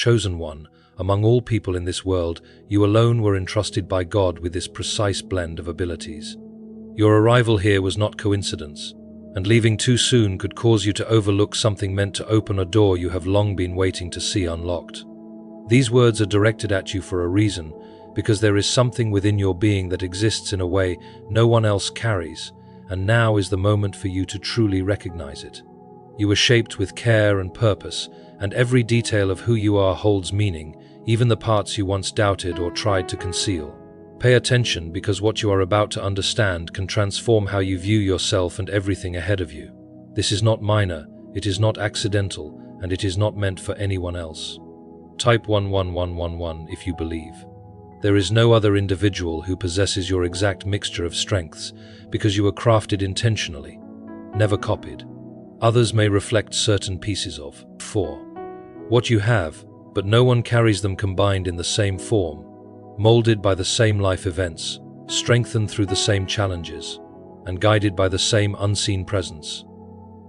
chosen one. Among all people in this world, you alone were entrusted by God with this precise blend of abilities. Your arrival here was not coincidence, and leaving too soon could cause you to overlook something meant to open a door you have long been waiting to see unlocked. These words are directed at you for a reason, because there is something within your being that exists in a way no one else carries, and now is the moment for you to truly recognize it. You were shaped with care and purpose, and every detail of who you are holds meaning, even the parts you once doubted or tried to conceal. Pay attention, because what you are about to understand can transform how you view yourself and everything ahead of you. This is not minor, it is not accidental, and it is not meant for anyone else. Type 11111 if you believe. There is no other individual who possesses your exact mixture of strengths, because you were crafted intentionally, never copied. Others may reflect certain pieces of 4. What you have, but no one carries them combined in the same form, molded by the same life events, strengthened through the same challenges, and guided by the same unseen presence.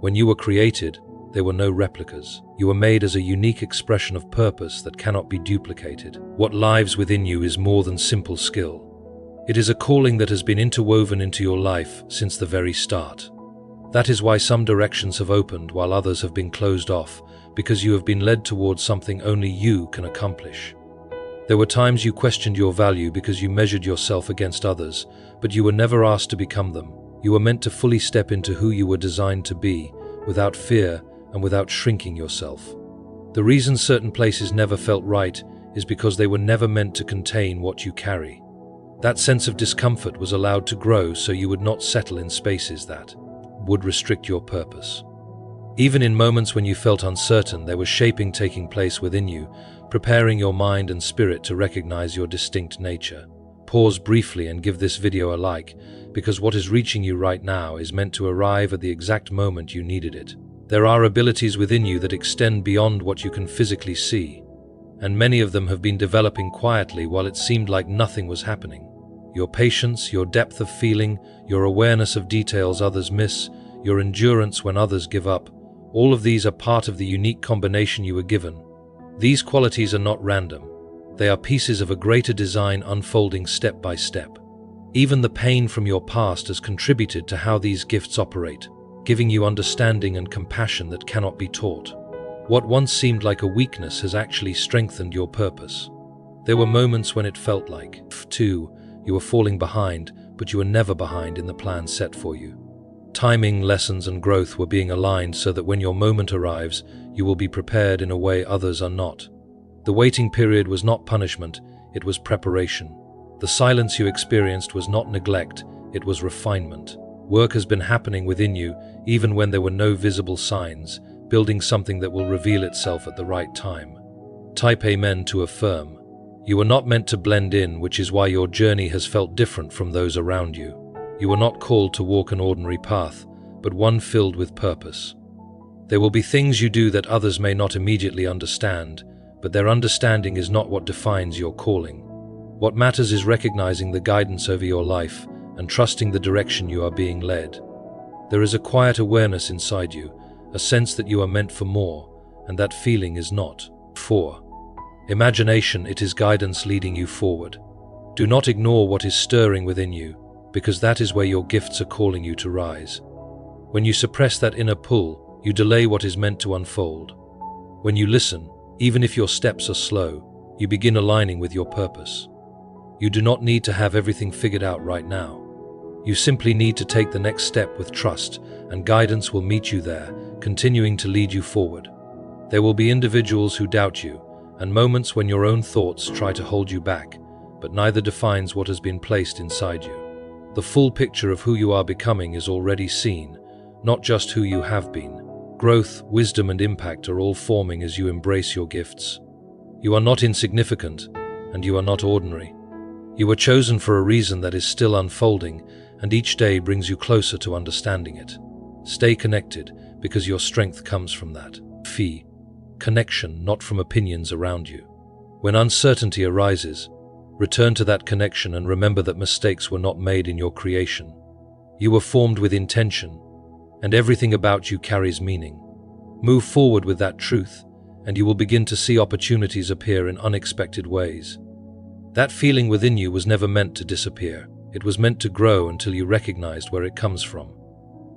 When you were created, there were no replicas. You were made as a unique expression of purpose that cannot be duplicated. What lives within you is more than simple skill. It is a calling that has been interwoven into your life since the very start. That is why some directions have opened while others have been closed off, because you have been led towards something only you can accomplish. There were times you questioned your value because you measured yourself against others, but you were never asked to become them. You were meant to fully step into who you were designed to be, without fear and without shrinking yourself. The reason certain places never felt right is because they were never meant to contain what you carry. That sense of discomfort was allowed to grow so you would not settle in spaces that would restrict your purpose. Even in moments when you felt uncertain, there was shaping taking place within you, preparing your mind and spirit to recognize your distinct nature. Pause briefly and give this video a like, because what is reaching you right now is meant to arrive at the exact moment you needed it. There are abilities within you that extend beyond what you can physically see, and many of them have been developing quietly while it seemed like nothing was happening. Your patience, your depth of feeling, your awareness of details others miss, your endurance when others give up, all of these are part of the unique combination you were given. These qualities are not random. They are pieces of a greater design unfolding step by step. Even the pain from your past has contributed to how these gifts operate, giving you understanding and compassion that cannot be taught. What once seemed like a weakness has actually strengthened your purpose. There were moments when it felt like, you were falling behind, but you were never behind in the plan set for you. Timing, lessons, and growth were being aligned so that when your moment arrives, you will be prepared in a way others are not. The waiting period was not punishment, it was preparation. The silence you experienced was not neglect, it was refinement. Work has been happening within you, even when there were no visible signs, building something that will reveal itself at the right time. Type Amen to affirm. You were not meant to blend in, which is why your journey has felt different from those around you. You were not called to walk an ordinary path, but one filled with purpose. There will be things you do that others may not immediately understand, but their understanding is not what defines your calling. What matters is recognizing the guidance over your life and trusting the direction you are being led. There is a quiet awareness inside you, a sense that you are meant for more, and that feeling is not 4. Imagination, it is guidance leading you forward. Do not ignore what is stirring within you, because that is where your gifts are calling you to rise. When you suppress that inner pull, you delay what is meant to unfold. When you listen, even if your steps are slow, you begin aligning with your purpose. You do not need to have everything figured out right now. You simply need to take the next step with trust, and guidance will meet you there, continuing to lead you forward. There will be individuals who doubt you, and moments when your own thoughts try to hold you back, but neither defines what has been placed inside you. The full picture of who you are becoming is already seen, not just who you have been. Growth, wisdom, and impact are all forming as you embrace your gifts. You are not insignificant, and you are not ordinary. You were chosen for a reason that is still unfolding, and each day brings you closer to understanding it. Stay connected, because your strength comes from that. Connection, not from opinions around you. When uncertainty arises, return to that connection and remember that mistakes were not made in your creation. You were formed with intention, and everything about you carries meaning. Move forward with that truth, and you will begin to see opportunities appear in unexpected ways. That feeling within you was never meant to disappear. It was meant to grow until you recognized where it comes from.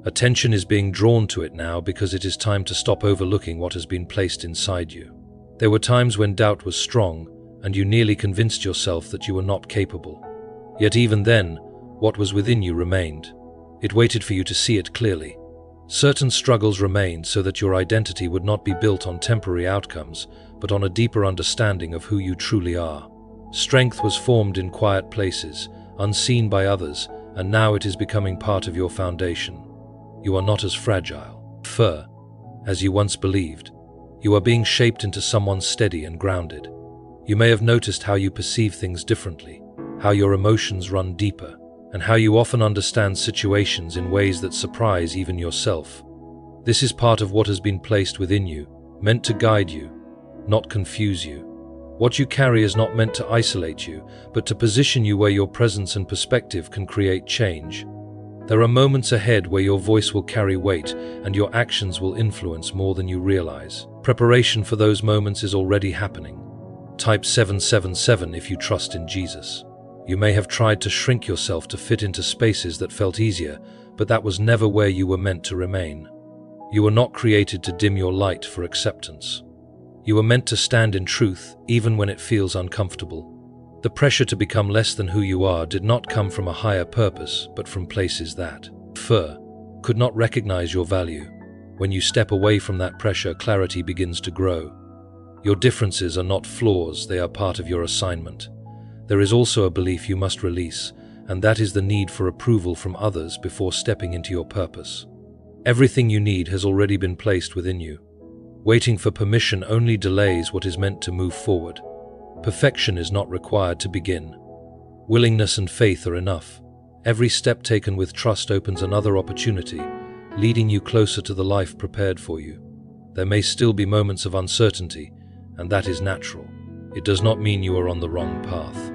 Attention is being drawn to it now because it is time to stop overlooking what has been placed inside you. There were times when doubt was strong, and you nearly convinced yourself that you were not capable. Yet even then, what was within you remained. It waited for you to see it clearly. Certain struggles remained so that your identity would not be built on temporary outcomes, but on a deeper understanding of who you truly are. Strength was formed in quiet places, unseen by others, and now it is becoming part of your foundation. You are not as fragile, as you once believed. You are being shaped into someone steady and grounded. You may have noticed how you perceive things differently, how your emotions run deeper, and how you often understand situations in ways that surprise even yourself. This is part of what has been placed within you, meant to guide you, not confuse you. What you carry is not meant to isolate you, but to position you where your presence and perspective can create change. There are moments ahead where your voice will carry weight and your actions will influence more than you realize. Preparation for those moments is already happening. Type 777 if you trust in Jesus. You may have tried to shrink yourself to fit into spaces that felt easier, but that was never where you were meant to remain. You were not created to dim your light for acceptance. You were meant to stand in truth, even when it feels uncomfortable. The pressure to become less than who you are did not come from a higher purpose, but from places that could not recognize your value. When you step away from that pressure, clarity begins to grow. Your differences are not flaws, they are part of your assignment. There is also a belief you must release, and that is the need for approval from others before stepping into your purpose. Everything you need has already been placed within you. Waiting for permission only delays what is meant to move forward. Perfection is not required to begin. Willingness and faith are enough. Every step taken with trust opens another opportunity, leading you closer to the life prepared for you. There may still be moments of uncertainty, and that is natural. It does not mean you are on the wrong path.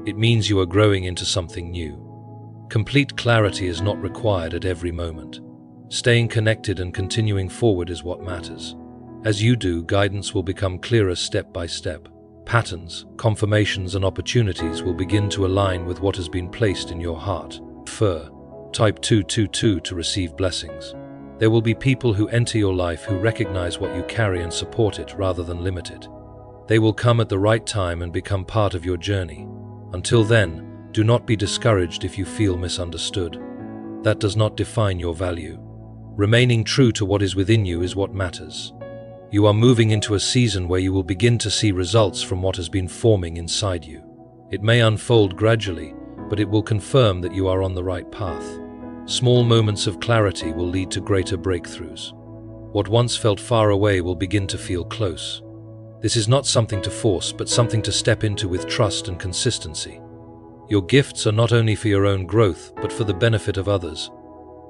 It means you are growing into something new. Complete clarity is not required at every moment. Staying connected and continuing forward is what matters. As you do, guidance will become clearer step by step. Patterns, confirmations, and opportunities will begin to align with what has been placed in your heart. Type 222 to receive blessings. There will be people who enter your life who recognize what you carry and support it rather than limit it. They will come at the right time and become part of your journey. Until then, do not be discouraged if you feel misunderstood. That does not define your value. Remaining true to what is within you is what matters. You are moving into a season where you will begin to see results from what has been forming inside you. It may unfold gradually, but it will confirm that you are on the right path. Small moments of clarity will lead to greater breakthroughs. What once felt far away will begin to feel close. This is not something to force, but something to step into with trust and consistency. Your gifts are not only for your own growth, but for the benefit of others.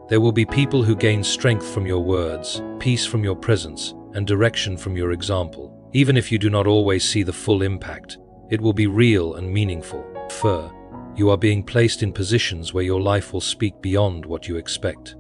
There will be people who gain strength from your words, peace from your presence, and direction from your example. Even if you do not always see the full impact, it will be real and meaningful. You are being placed in positions where your life will speak beyond what you expect.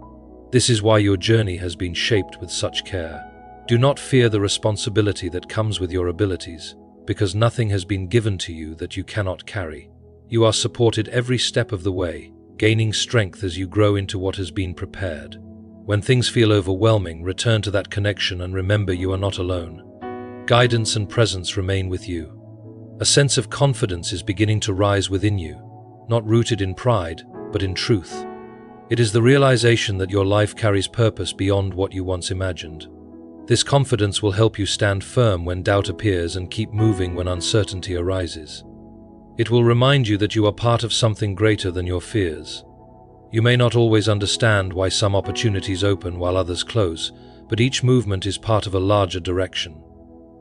This is why your journey has been shaped with such care. Do not fear the responsibility that comes with your abilities, because nothing has been given to you that you cannot carry. You are supported every step of the way, gaining strength as you grow into what has been prepared. When things feel overwhelming, return to that connection and remember you are not alone. Guidance and presence remain with you. A sense of confidence is beginning to rise within you, not rooted in pride, but in truth. It is the realization that your life carries purpose beyond what you once imagined. This confidence will help you stand firm when doubt appears and keep moving when uncertainty arises. It will remind you that you are part of something greater than your fears. You may not always understand why some opportunities open while others close, but each movement is part of a larger direction.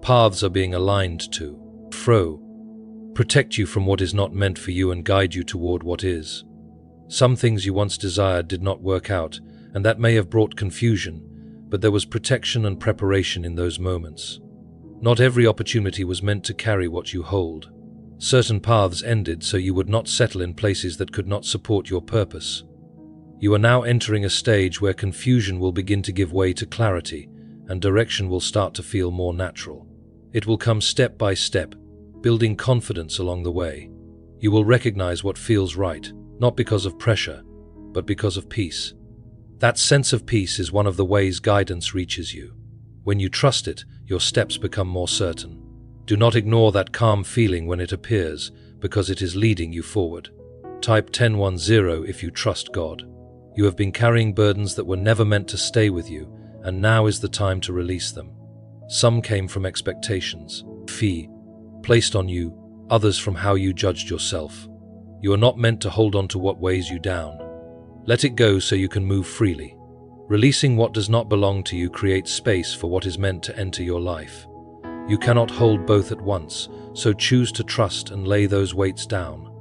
Paths are being aligned to, protect you from what is not meant for you and guide you toward what is. Some things you once desired did not work out, and that may have brought confusion, but there was protection and preparation in those moments. Not every opportunity was meant to carry what you hold. Certain paths ended so you would not settle in places that could not support your purpose. You are now entering a stage where confusion will begin to give way to clarity, and direction will start to feel more natural. It will come step by step, building confidence along the way. You will recognize what feels right, not because of pressure, but because of peace. That sense of peace is one of the ways guidance reaches you. When you trust it, your steps become more certain. Do not ignore that calm feeling when it appears, because it is leading you forward. Type 1010 if you trust God. You have been carrying burdens that were never meant to stay with you, and now is the time to release them. Some came from expectations, fear, placed on you, others from how you judged yourself. You are not meant to hold on to what weighs you down. Let it go so you can move freely. Releasing what does not belong to you creates space for what is meant to enter your life. You cannot hold both at once, so choose to trust and lay those weights down.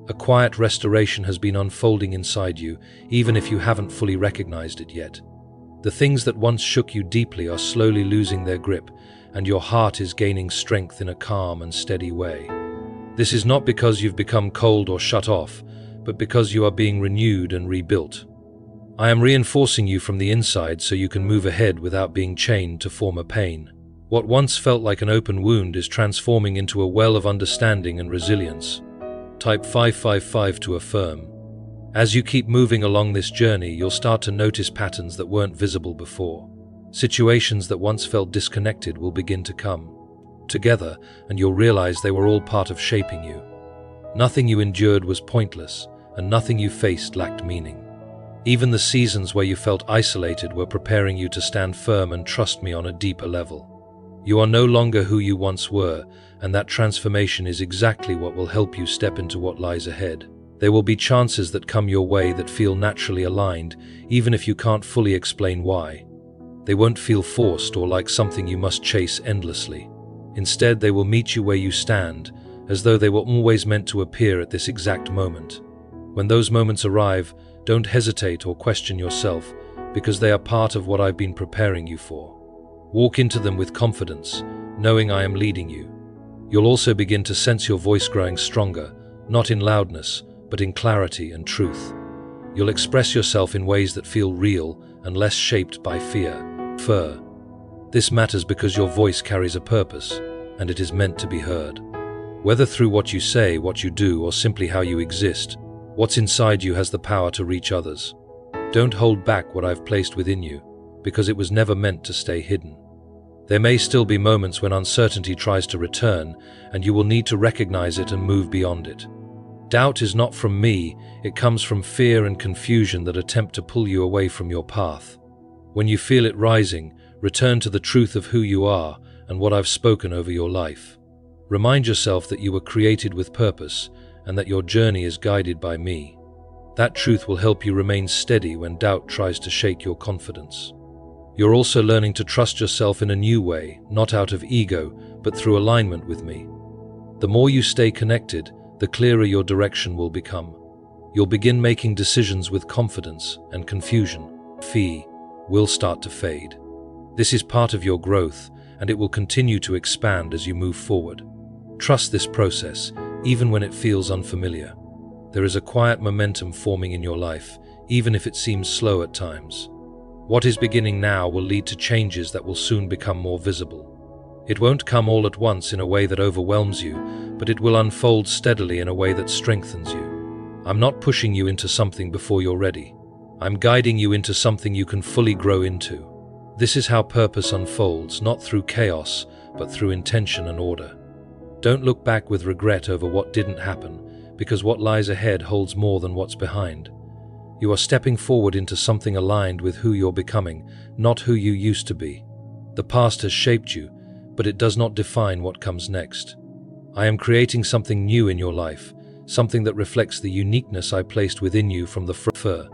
A quiet restoration has been unfolding inside you, even if you haven't fully recognized it yet. The things that once shook you deeply are slowly losing their grip, and your heart is gaining strength in a calm and steady way. This is not because you've become cold or shut off, but because you are being renewed and rebuilt. I am reinforcing you from the inside so you can move ahead without being chained to former pain. What once felt like an open wound is transforming into a well of understanding and resilience. Type 555 to affirm. As you keep moving along this journey, you'll start to notice patterns that weren't visible before. Situations that once felt disconnected will begin to come together, and you'll realize they were all part of shaping you. Nothing you endured was pointless, and nothing you faced lacked meaning. Even the seasons where you felt isolated were preparing you to stand firm and trust me on a deeper level. You are no longer who you once were, and that transformation is exactly what will help you step into what lies ahead. There will be chances that come your way that feel naturally aligned, even if you can't fully explain why. They won't feel forced or like something you must chase endlessly. Instead, they will meet you where you stand, as though they were always meant to appear at this exact moment. When those moments arrive, don't hesitate or question yourself, because they are part of what I've been preparing you for. Walk into them with confidence, knowing I am leading you. You'll also begin to sense your voice growing stronger, not in loudness, but in clarity and truth. You'll express yourself in ways that feel real and less shaped by fear. This matters because your voice carries a purpose, and it is meant to be heard. Whether through what you say, what you do, or simply how you exist, what's inside you has the power to reach others. Don't hold back what I've placed within you, because it was never meant to stay hidden. There may still be moments when uncertainty tries to return, and you will need to recognize it and move beyond it. Doubt is not from me, it comes from fear and confusion that attempt to pull you away from your path. When you feel it rising, return to the truth of who you are and what I've spoken over your life. Remind yourself that you were created with purpose and that your journey is guided by me. That truth will help you remain steady when doubt tries to shake your confidence. You're also learning to trust yourself in a new way, not out of ego, but through alignment with me. The more you stay connected, the clearer your direction will become. You'll begin making decisions with confidence, and confusion, fear, will start to fade. This is part of your growth, and it will continue to expand as you move forward. Trust this process, even when it feels unfamiliar. There is a quiet momentum forming in your life, even if it seems slow at times. What is beginning now will lead to changes that will soon become more visible. It won't come all at once in a way that overwhelms you, but it will unfold steadily in a way that strengthens you. I'm not pushing you into something before you're ready. I'm guiding you into something you can fully grow into. This is how purpose unfolds, not through chaos, but through intention and order. Don't look back with regret over what didn't happen, because what lies ahead holds more than what's behind. You are stepping forward into something aligned with who you're becoming, not who you used to be. The past has shaped you, but it does not define what comes next. I am creating something new in your life, something that reflects the uniqueness I placed within you from the fur.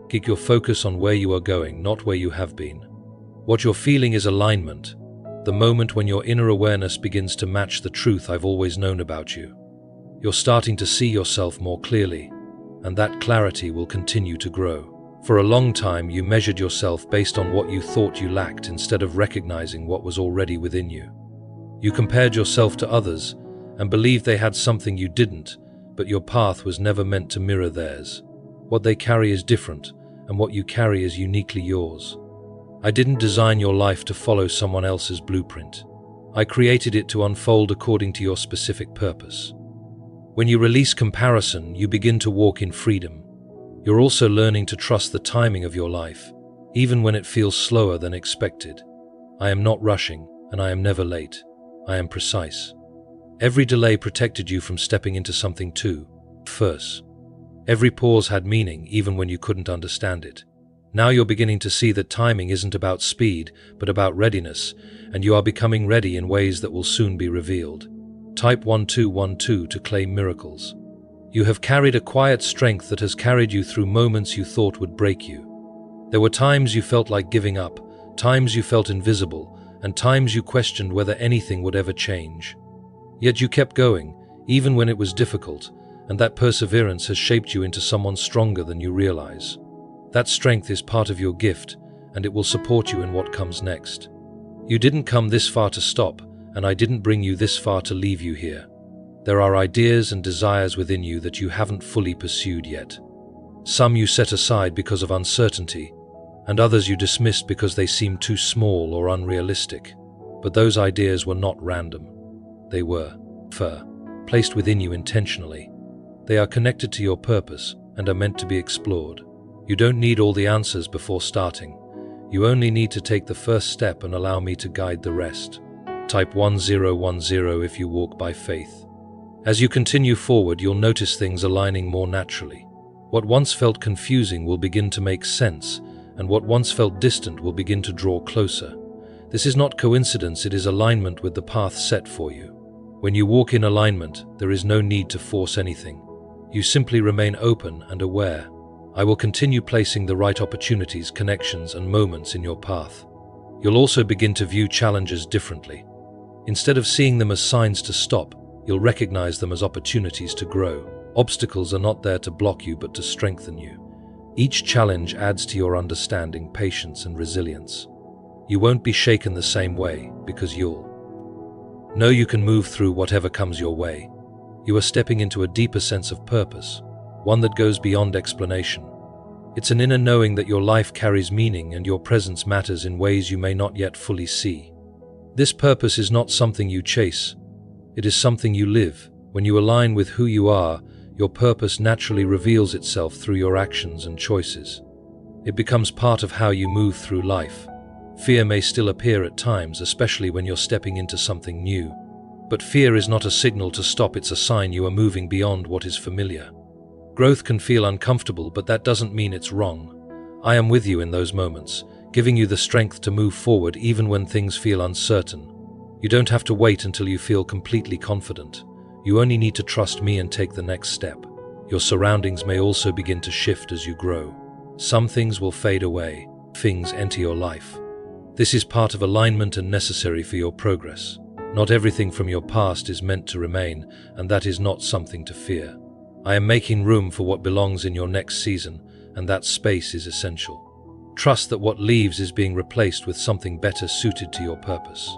Keep your focus on where you are going, not where you have been. What you're feeling is alignment, the moment when your inner awareness begins to match the truth I've always known about you. You're starting to see yourself more clearly, and that clarity will continue to grow. For a long time, you measured yourself based on what you thought you lacked instead of recognizing what was already within you. You compared yourself to others and believed they had something you didn't, but your path was never meant to mirror theirs. What they carry is different, and what you carry is uniquely yours. I didn't design your life to follow someone else's blueprint. I created it to unfold according to your specific purpose. When you release comparison, you begin to walk in freedom. You're also learning to trust the timing of your life, even when it feels slower than expected. I am not rushing, and I am never late. I am precise. Every delay protected you from stepping into something too first. Every pause had meaning, even when you couldn't understand it. Now you're beginning to see that timing isn't about speed, but about readiness, and you are becoming ready in ways that will soon be revealed. Type 1212 to claim miracles. You have carried a quiet strength that has carried you through moments you thought would break you. There were times you felt like giving up, times you felt invisible, and times you questioned whether anything would ever change. Yet you kept going, even when it was difficult, and that perseverance has shaped you into someone stronger than you realize. That strength is part of your gift, and it will support you in what comes next. You didn't come this far to stop, and I didn't bring you this far to leave you here. There are ideas and desires within you that you haven't fully pursued yet. Some you set aside because of uncertainty, and others you dismissed because they seemed too small or unrealistic. But those ideas were not random. They were placed within you intentionally. They are connected to your purpose and are meant to be explored. You don't need all the answers before starting. You only need to take the first step and allow me to guide the rest. Type 1010 if you walk by faith. As you continue forward, you'll notice things aligning more naturally. What once felt confusing will begin to make sense, and what once felt distant will begin to draw closer. This is not coincidence, it is alignment with the path set for you. When you walk in alignment, there is no need to force anything. You simply remain open and aware. I will continue placing the right opportunities, connections, and moments in your path. You'll also begin to view challenges differently. Instead of seeing them as signs to stop, you'll recognize them as opportunities to grow. Obstacles are not there to block you, but to strengthen you. Each challenge adds to your understanding, patience, and resilience. You won't be shaken the same way, because you'll know you can move through whatever comes your way. You are stepping into a deeper sense of purpose, one that goes beyond explanation. It's an inner knowing that your life carries meaning and your presence matters in ways you may not yet fully see. This purpose is not something you chase. It is something you live. When you align with who you are, your purpose naturally reveals itself through your actions and choices. It becomes part of how you move through life. Fear may still appear at times, especially when you're stepping into something new. But fear is not a signal to stop, it's a sign you are moving beyond what is familiar. Growth can feel uncomfortable, but that doesn't mean it's wrong. I am with you in those moments, giving you the strength to move forward even when things feel uncertain. You don't have to wait until you feel completely confident. You only need to trust me and take the next step. Your surroundings may also begin to shift as you grow. Some things will fade away, things enter your life. This is part of alignment and necessary for your progress. Not everything from your past is meant to remain, and that is not something to fear. I am making room for what belongs in your next season, and that space is essential. Trust that what leaves is being replaced with something better suited to your purpose.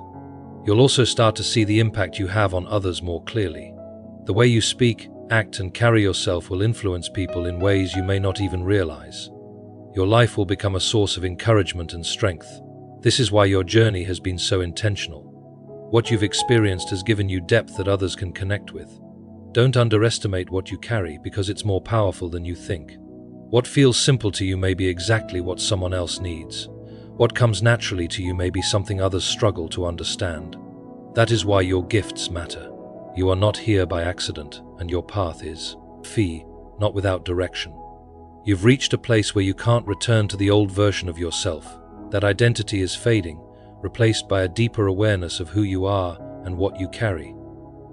You'll also start to see the impact you have on others more clearly. The way you speak, act, and carry yourself will influence people in ways you may not even realize. Your life will become a source of encouragement and strength. This is why your journey has been so intentional. What you've experienced has given you depth that others can connect with. Don't underestimate what you carry, because it's more powerful than you think. What feels simple to you may be exactly what someone else needs. What comes naturally to you may be something others struggle to understand. That is why your gifts matter. You are not here by accident, and your path is not without direction. You've reached a place where you can't return to the old version of yourself. That identity is fading, replaced by a deeper awareness of who you are and what you carry.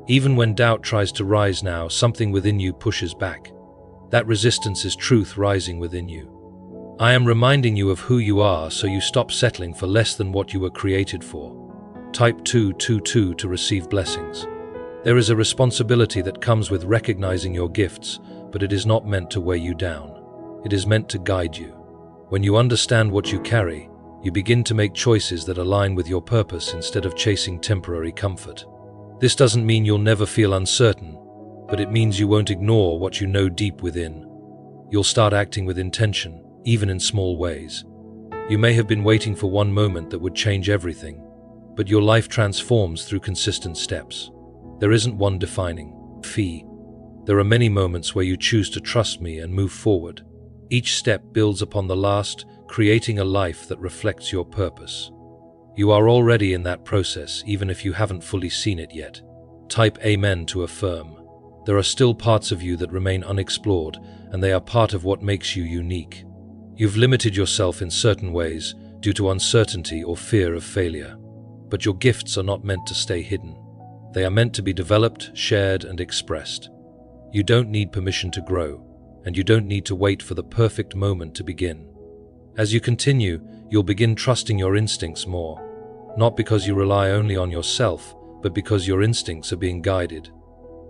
Even when doubt tries to rise now, something within you pushes back. That resistance is truth rising within you. I am reminding you of who you are, so you stop settling for less than what you were created for. Type 222 to receive blessings. There is a responsibility that comes with recognizing your gifts, but it is not meant to weigh you down. It is meant to guide you. When you understand what you carry, you begin to make choices that align with your purpose instead of chasing temporary comfort. This doesn't mean you'll never feel uncertain, but it means you won't ignore what you know deep within. You'll start acting with intention, even in small ways. You may have been waiting for one moment that would change everything. but your life transforms through consistent steps. There isn't one defining fee. There are many moments where you choose to trust me and move forward. Each step builds upon the last, creating a life that reflects your purpose. You are already in that process, even if you haven't fully seen it yet. Type Amen to affirm. There are still parts of you that remain unexplored, and they are part of what makes you unique. You've limited yourself in certain ways due to uncertainty or fear of failure. But your gifts are not meant to stay hidden. They are meant to be developed, shared, and expressed. You don't need permission to grow, and you don't need to wait for the perfect moment to begin. As you continue, you'll begin trusting your instincts more, not because you rely only on yourself, but because your instincts are being guided.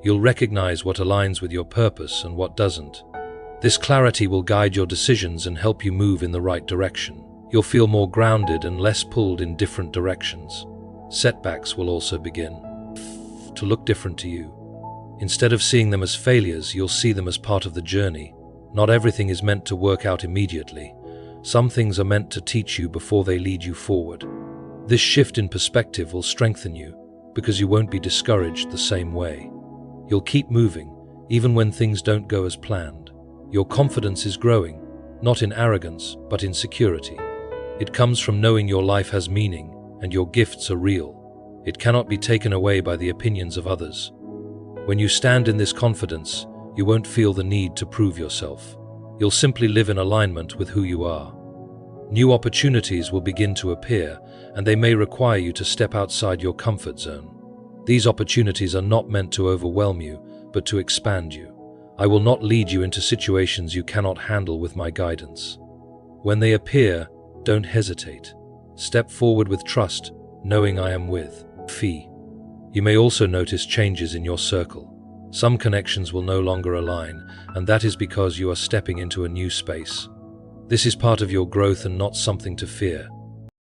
You'll recognize what aligns with your purpose and what doesn't. This clarity will guide your decisions and help you move in the right direction. You'll feel more grounded and less pulled in different directions. Setbacks will also begin to look different to you. Instead of seeing them as failures, you'll see them as part of the journey. Not everything is meant to work out immediately. Some things are meant to teach you before they lead you forward. This shift in perspective will strengthen you because you won't be discouraged the same way. You'll keep moving, even when things don't go as planned. Your confidence is growing, not in arrogance, but in security. It comes from knowing your life has meaning and your gifts are real. It cannot be taken away by the opinions of others. When you stand in this confidence, you won't feel the need to prove yourself. You'll simply live in alignment with who you are. New opportunities will begin to appear, and they may require you to step outside your comfort zone. These opportunities are not meant to overwhelm you, but to expand you. I will not lead you into situations you cannot handle with my guidance. When they appear, don't hesitate. Step forward with trust, knowing I am with Fee. You may also notice changes in your circle. Some connections will no longer align, and that is because you are stepping into a new space. This is part of your growth and not something to fear.